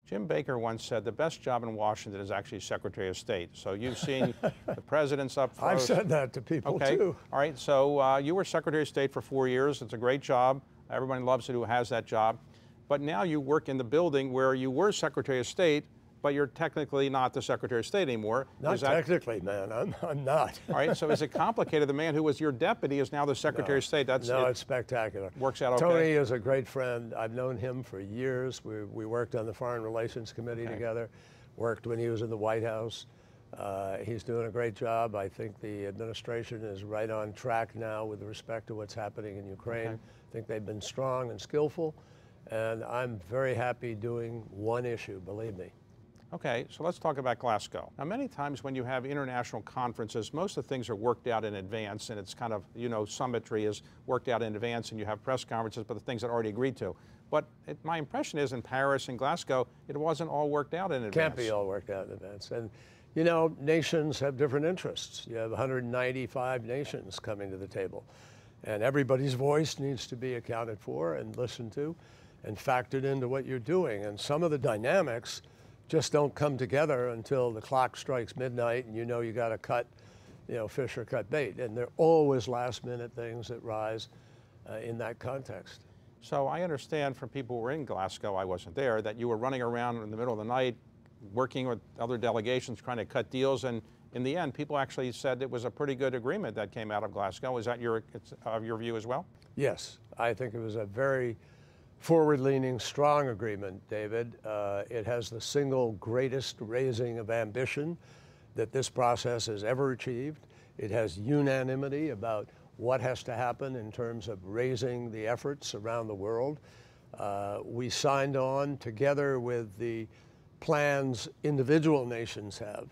Jim Baker once said the best job in Washington is actually Secretary of State. So you've seen the presidents up close. I've said that to people too. All right, so you were Secretary of State for 4 years. It's a great job. Everybody loves it who has that job. But now you work in the building where you were Secretary of State, but you're technically not the Secretary of State anymore. Not technically, man. I'm not. All right, so is it complicated? The man who was your deputy is now the Secretary of State. It's spectacular. Works out okay. Tony is a great friend. I've known him for years. We worked on the Foreign Relations Committee together, worked when he was in the White House. He's doing a great job. I think the administration is right on track now with respect to what's happening in Ukraine. I think they've been strong and skillful, and I'm very happy doing one issue, believe me. Okay, so let's talk about Glasgow. Now, many times when you have international conferences, most of the things are worked out in advance, and it's kind of, summitry is worked out in advance, and you have press conferences, but the things that are already agreed to. But my impression is in Paris and Glasgow, it wasn't all worked out in advance. Can't be all worked out in advance. And, nations have different interests. You have 195 nations coming to the table, and everybody's voice needs to be accounted for and listened to and factored into what you're doing. And some of the dynamics just don't come together until the clock strikes midnight and you got to cut, fish or cut bait. And there are always last minute things that rise in that context. So I understand from people who were in Glasgow, I wasn't there, that you were running around in the middle of the night working with other delegations trying to cut deals, and in the end people actually said it was a pretty good agreement that came out of Glasgow. Is that your view as well? Yes, I think it was a very forward-leaning, strong agreement, David. It has the single greatest raising of ambition that this process has ever achieved. It has unanimity about what has to happen in terms of raising the efforts around the world. We signed on together with the plans individual nations have.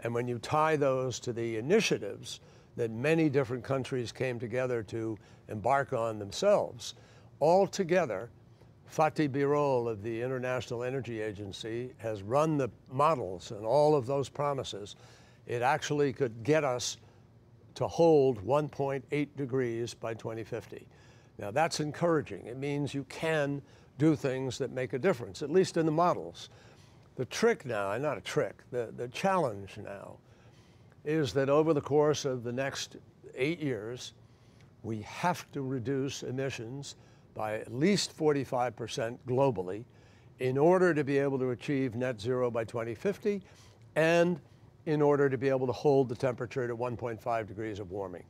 And when you tie those to the initiatives that many different countries came together to embark on themselves, all together, Fatih Birol of the International Energy Agency has run the models and all of those promises. It actually could get us to hold 1.8 degrees by 2050. Now that's encouraging. It means you can do things that make a difference, at least in the models. The trick now, not a trick, the challenge now is that over the course of the next 8 years, we have to reduce emissions by at least 45% globally in order to be able to achieve net zero by 2050 and in order to be able to hold the temperature to 1.5 degrees of warming.